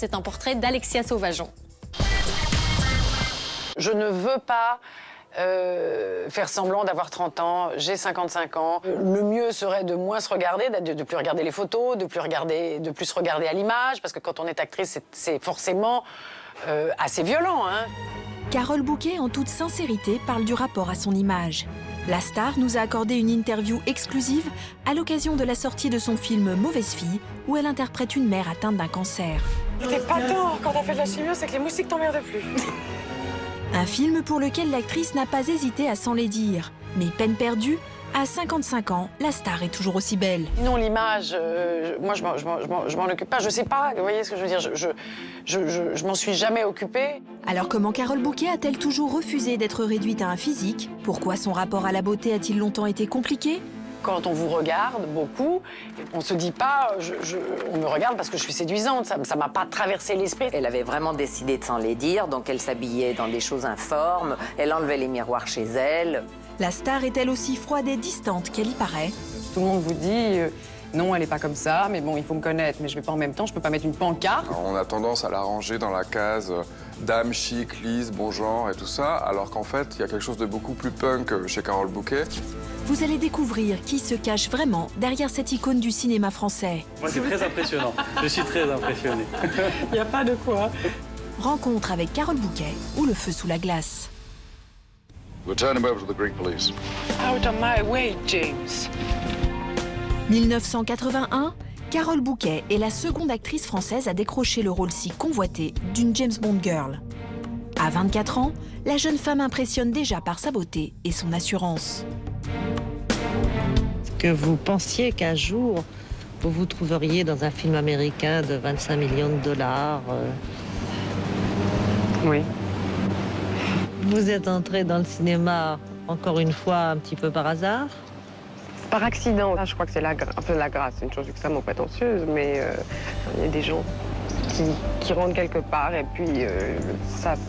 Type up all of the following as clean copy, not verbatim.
C'est un portrait d'Alexia Sauvageon. Je ne veux pas faire semblant d'avoir 30 ans, j'ai 55 ans. Le mieux serait de moins se regarder, de plus regarder les photos, de plus se regarder à l'image, parce que quand on est actrice, c'est forcément assez violent, hein. Carole Bouquet, en toute sincérité, parle du rapport à son image. La star nous a accordé une interview exclusive à l'occasion de la sortie de son film Mauvaise fille, où elle interprète une mère atteinte d'un cancer. C'était pas tant, quand t'as fait de la chimio, c'est que les moustiques t'emmerdent plus. Un film pour lequel l'actrice n'a pas hésité à s'en les dire. Mais peine perdue, à 55 ans, la star est toujours aussi belle. Sinon, l'image, moi, je m'en occupe pas. Je sais pas, vous voyez ce que je veux dire, je m'en suis jamais occupée. Alors comment Carole Bouquet a-t-elle toujours refusé d'être réduite à un physique? Pourquoi son rapport à la beauté a-t-il longtemps été compliqué? Quand on vous regarde beaucoup, on se dit pas, on me regarde parce que je suis séduisante, ça m'a pas traversé l'esprit. Elle avait vraiment décidé de s'en les dire, donc elle s'habillait dans des choses informes, elle enlevait les miroirs chez elle. La star est-elle aussi froide et distante qu'elle y paraît? Tout le monde vous dit, non, elle est pas comme ça, mais bon, il faut me connaître, mais je vais pas en même temps, je peux pas mettre une pancarte. Alors, on a tendance à la ranger dans la case dame chic, lisse, bon genre et tout ça, alors qu'en fait, il y a quelque chose de beaucoup plus punk chez Carole Bouquet. Vous allez découvrir qui se cache vraiment derrière cette icône du cinéma français. Moi, c'est très impressionnant. Je suis très impressionné. Il n'y a pas de quoi. Rencontre avec Carole Bouquet ou le feu sous la glace. We'll turn him over to the Greek police. Out of my way, James. 1981, Carole Bouquet est la seconde actrice française à décrocher le rôle si convoité d'une James Bond girl. À 24 ans, la jeune femme impressionne déjà par sa beauté et son assurance. Que vous pensiez qu'un jour, vous vous trouveriez dans un film américain de 25 millions de dollars. Oui. Vous êtes entré dans le cinéma, encore une fois, un petit peu par hasard. Par accident. Là, je crois que c'est un peu la grâce, une chose extrêmement prétentieuse, mais il y a des gens qui rentrent quelque part et puis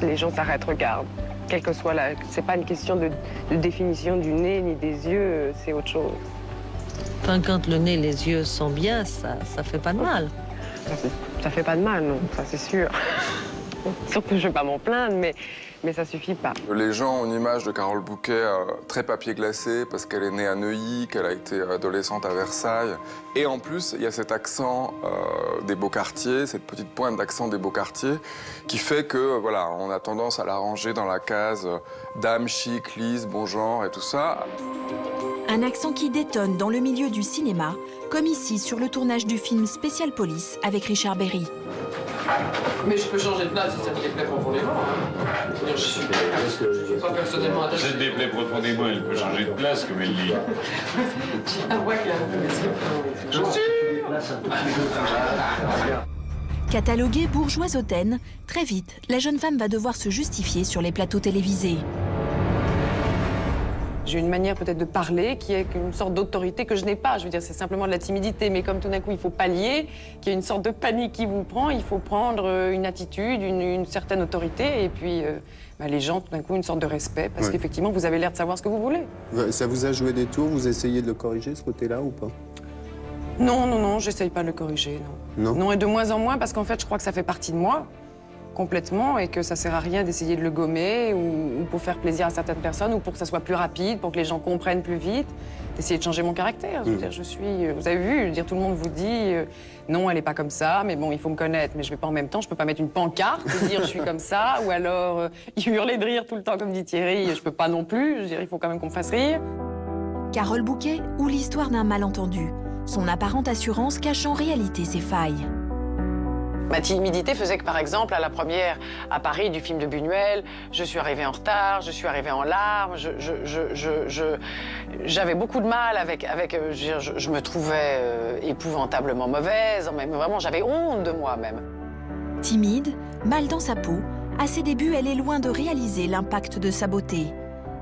les gens s'arrêtent, regardent. Quelle que soit la... C'est pas une question de définition du nez ni des yeux, c'est autre chose. Enfin, quand le nez, les yeux sont bien, ça fait pas de mal. Ça fait pas de mal, non, ça c'est sûr. Surtout, je vais pas m'en plaindre, mais ça suffit pas. Les gens ont une image de Carole Bouquet très papier glacé parce qu'elle est née à Neuilly, qu'elle a été adolescente à Versailles. Et en plus, il y a cet accent des beaux quartiers, cette petite pointe d'accent des beaux quartiers qui fait que, voilà, on a tendance à la ranger dans la case dame chic, lisse, bon genre et tout ça. Un accent qui détonne dans le milieu du cinéma, comme ici sur le tournage du film Spécial Police avec Richard Berry. Mais je peux changer de place si ça me déplaît profondément. Hein. Je suis pas personnellement attaché. Si ça te déplaît profondément, elle peut changer de place, comme elle dit. Ah ouais, je suis. Cataloguée bourgeoise hautaine, très vite, la jeune femme va devoir se justifier sur les plateaux télévisés. J'ai une manière peut-être de parler qui est une sorte d'autorité que je n'ai pas. Je veux dire, c'est simplement de la timidité. Mais comme tout d'un coup, il faut pallier, qu'il y a une sorte de panique qui vous prend, il faut prendre une attitude, une certaine autorité. Et puis, les gens, tout d'un coup, une sorte de respect. Parce qu'effectivement, vous avez l'air de savoir ce que vous voulez. Ça vous a joué des tours? Vous essayez de le corriger, ce côté-là, ou pas? Non, j'essaye pas de le corriger, non. Non, et de moins en moins, parce qu'en fait, je crois que ça fait partie de moi. Complètement, et que ça sert à rien d'essayer de le gommer ou pour faire plaisir à certaines personnes ou pour que ça soit plus rapide, pour que les gens comprennent plus vite, d'essayer de changer mon caractère. Je veux dire, vous avez vu, je veux dire, tout le monde vous dit non, elle est pas comme ça, mais bon, il faut me connaître, mais je vais pas en même temps, je peux pas mettre une pancarte et dire je suis comme ça, ou alors hurler de rire tout le temps comme dit Thierry, je peux pas non plus, je veux dire, il faut quand même qu'on me fasse rire. Carole Bouquet ou l'histoire d'un malentendu, son apparente assurance cache en réalité ses failles. Ma timidité faisait que, par exemple, à la première à Paris du film de Buñuel, je suis arrivée en retard, je suis arrivée en larmes, j'avais beaucoup de mal avec je me trouvais épouvantablement mauvaise, même vraiment, j'avais honte de moi-même. Timide, mal dans sa peau, à ses débuts, elle est loin de réaliser l'impact de sa beauté.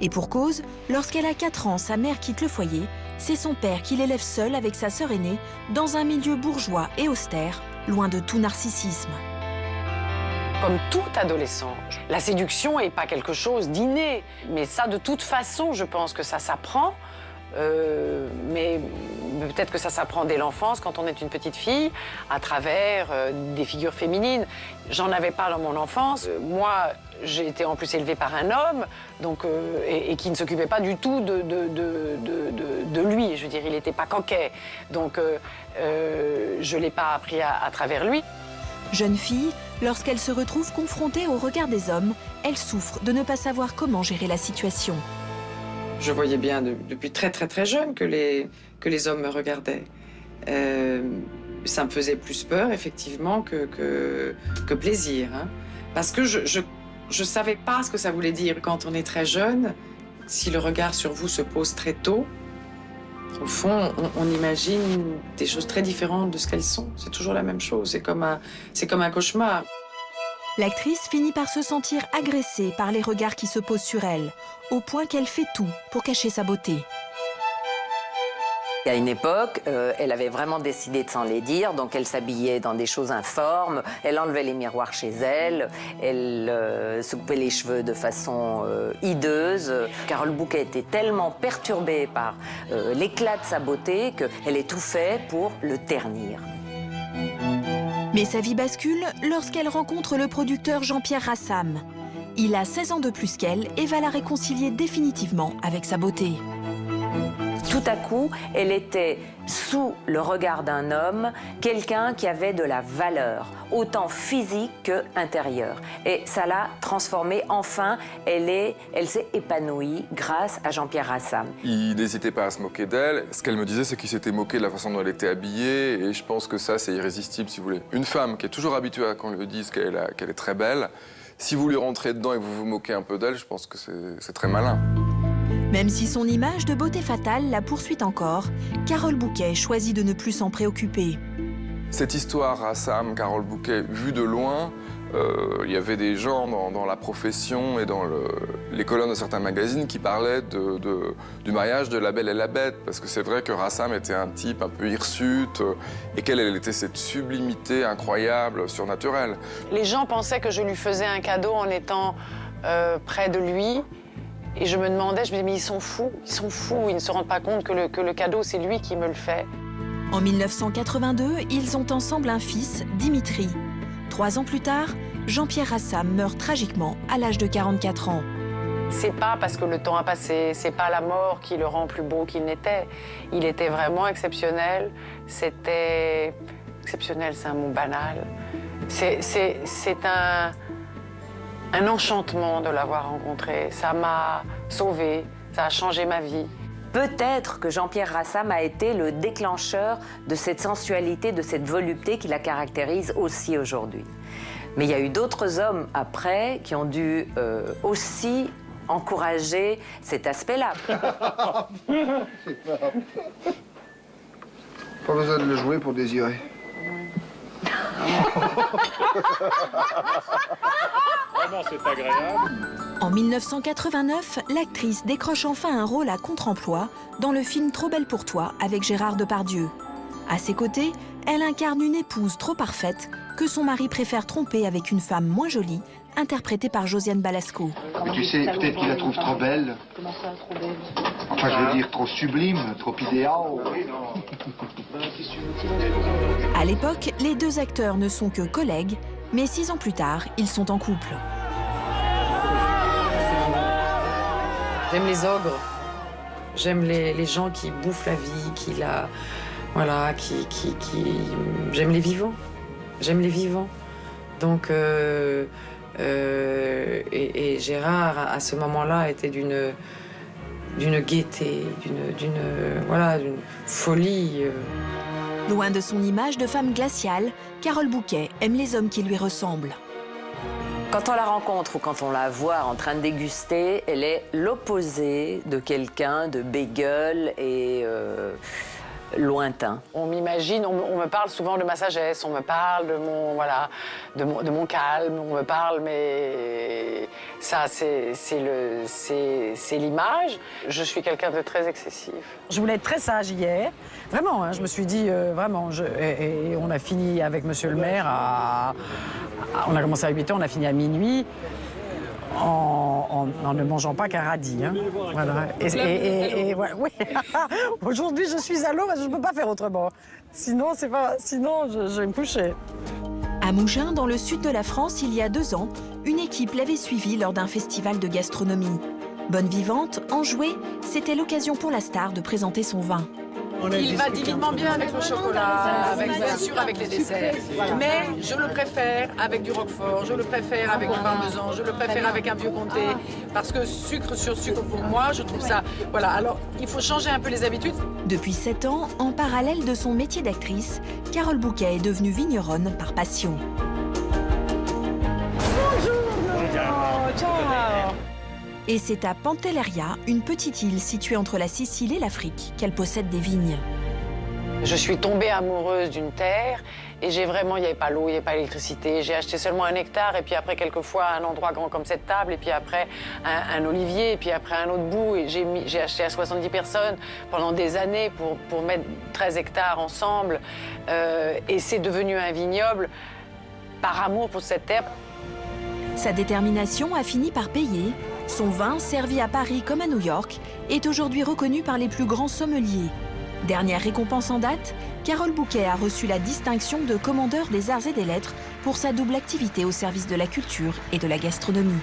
Et pour cause, lorsqu'elle a 4 ans, sa mère quitte le foyer, c'est son père qui l'élève seul avec sa sœur aînée, dans un milieu bourgeois et austère, loin de tout narcissisme. Comme tout adolescent, la séduction n'est pas quelque chose d'inné. Mais ça, de toute façon, je pense que ça s'apprend. Mais peut-être que ça s'apprend dès l'enfance, quand on est une petite fille, à travers des figures féminines. J'en avais pas dans mon enfance. Moi, j'ai été en plus élevée par un homme, donc, et qui ne s'occupait pas du tout de lui. Je veux dire, il n'était pas coquet. Donc, je ne l'ai pas appris à travers lui. Jeune fille, lorsqu'elle se retrouve confrontée au regard des hommes, elle souffre de ne pas savoir comment gérer la situation. Je voyais bien depuis très jeune que les hommes me regardaient. Ça me faisait plus peur, effectivement, que plaisir. Hein. Parce que je savais pas ce que ça voulait dire quand on est très jeune. Si le regard sur vous se pose très tôt, au fond, on imagine des choses très différentes de ce qu'elles sont. C'est toujours la même chose. C'est comme un cauchemar. L'actrice finit par se sentir agressée par les regards qui se posent sur elle, au point qu'elle fait tout pour cacher sa beauté. À une époque, elle avait vraiment décidé de s'enlaidir, donc elle s'habillait dans des choses informes, elle enlevait les miroirs chez elle, elle se coupait les cheveux de façon hideuse. Carole Bouquet était tellement perturbée par l'éclat de sa beauté qu'elle étouffait pour le ternir. Mais sa vie bascule lorsqu'elle rencontre le producteur Jean-Pierre Rassam. Il a 16 ans de plus qu'elle et va la réconcilier définitivement avec sa beauté. Tout à coup, elle était sous le regard d'un homme, quelqu'un qui avait de la valeur, autant physique que intérieure. Et ça l'a transformée. Enfin, elle s'est épanouie grâce à Jean-Pierre Rassam. Il n'hésitait pas à se moquer d'elle. Ce qu'elle me disait, c'est qu'il s'était moqué de la façon dont elle était habillée. Et je pense que ça, c'est irrésistible, si vous voulez. Une femme qui est toujours habituée à qu'on lui dise qu'elle est très belle, si vous lui rentrez dedans et que vous vous moquez un peu d'elle, je pense que c'est très malin. Même si son image de beauté fatale la poursuit encore, Carole Bouquet choisit de ne plus s'en préoccuper. Cette histoire, Rassam, Carole Bouquet, vue de loin, il y avait des gens dans la profession et dans les colonnes de certains magazines qui parlaient du mariage de La Belle et la Bête, parce que c'est vrai que Rassam était un type un peu hirsute et qu'elle était cette sublimité incroyable, surnaturelle. Les gens pensaient que je lui faisais un cadeau en étant près de lui. Et je me demandais, mais ils sont fous, ils ne se rendent pas compte que le cadeau, c'est lui qui me le fait. En 1982, ils ont ensemble un fils, Dimitri. 3 ans plus tard, Jean-Pierre Rassam meurt tragiquement à l'âge de 44 ans. C'est pas parce que le temps a passé, c'est pas la mort qui le rend plus beau qu'il n'était. Il était vraiment exceptionnel. C'était... Exceptionnel, c'est un mot banal. C'est un enchantement de l'avoir rencontré. Ça m'a sauvée, ça a changé ma vie. Peut-être que Jean-Pierre Rassam a été le déclencheur de cette sensualité, de cette volupté qui la caractérise aussi aujourd'hui. Mais il y a eu d'autres hommes après qui ont dû aussi encourager cet aspect-là. Pas besoin de le jouer pour désirer. Vraiment, c'est agréable. En 1989, l'actrice décroche enfin un rôle à contre-emploi dans le film Trop belle pour toi avec Gérard Depardieu. À ses côtés, elle incarne une épouse trop parfaite que son mari préfère tromper avec une femme moins jolie, interprétée par Josiane Balasco. Mais tu sais, peut-être qu'il la trouve trop belle. Comment ça, trop belle? Enfin, je veux dire, trop sublime, trop idéal. À l'époque, les 2 acteurs ne sont que collègues, mais 6 ans plus tard, ils sont en couple. J'aime les ogres. J'aime les gens qui bouffent la vie, qui la... Voilà, J'aime les vivants. J'aime les vivants. Donc... et Gérard, à ce moment-là, était d'une gaieté, d'une folie. Loin de son image de femme glaciale, Carole Bouquet aime les hommes qui lui ressemblent. Quand on la rencontre ou quand on la voit en train de déguster, elle est l'opposé de quelqu'un de bégueule et lointain. On m'imagine, on me parle souvent de ma sagesse, on me parle de mon, voilà, de mon calme, on me parle, mais ça, c'est l'image. Je suis quelqu'un de très excessif. Je voulais être très sage hier, vraiment, hein, je me suis dit, vraiment, et on a fini avec monsieur le maire on a commencé à 8h, on a fini à minuit. en ne mangeant pas qu'un radis. Hein. Voilà. Et ouais, oui. Aujourd'hui, je suis à l'eau parce que je ne peux pas faire autrement. Sinon, je vais me coucher. À Mougins, dans le sud de la France, il y a 2 ans, une équipe l'avait suivie lors d'un festival de gastronomie. Bonne vivante, enjouée, c'était l'occasion pour la star de présenter son vin. Il va divinement bien avec le chocolat, bien sûr avec les desserts. Mais je le préfère avec du roquefort, je le préfère avec du parmesan, je le préfère avec un vieux comté. Parce que sucre sur sucre, pour moi, je trouve ça... Voilà, alors il faut changer un peu les habitudes. Depuis 7 ans, en parallèle de son métier d'actrice, Carole Bouquet est devenue vigneronne par passion. Et c'est à Pantelleria, une petite île située entre la Sicile et l'Afrique, qu'elle possède des vignes. Je suis tombée amoureuse d'une terre et il n'y avait pas l'eau, il n'y avait pas l'électricité. J'ai acheté seulement 1 hectare et puis après quelquefois un endroit grand comme cette table et puis après un olivier et puis après un autre bout. Et j'ai acheté à 70 personnes pendant des années pour mettre 13 hectares ensemble. Et c'est devenu un vignoble par amour pour cette terre. Sa détermination a fini par payer. Son vin, servi à Paris comme à New York, est aujourd'hui reconnu par les plus grands sommeliers. Dernière récompense en date, Carole Bouquet a reçu la distinction de commandeur des arts et des lettres pour sa double activité au service de la culture et de la gastronomie.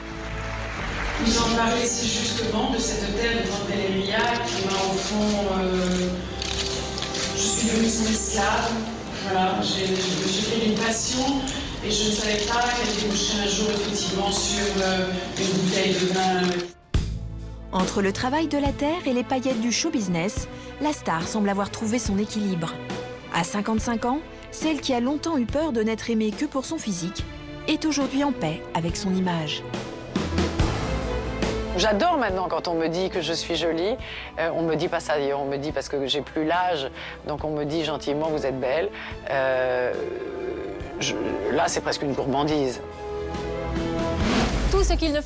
Nous en parlons ici justement de cette terre de Pantelleria qui m'a au fond... je suis devenue son esclave. Voilà, j'ai fait une passion et je ne savais pas qu'elle déboucherait un jour effectivement sur une bouteille de vin. Entre le travail de la terre et les paillettes du show business, la star semble avoir trouvé son équilibre. À 55 ans, celle qui a longtemps eu peur de n'être aimée que pour son physique est aujourd'hui en paix avec son image. J'adore maintenant quand on me dit que je suis jolie. On me dit pas ça d'ailleurs, on me dit parce que j'ai plus l'âge, donc on me dit gentiment vous êtes belle. Là c'est presque une gourmandise. Tout ce qu'il ne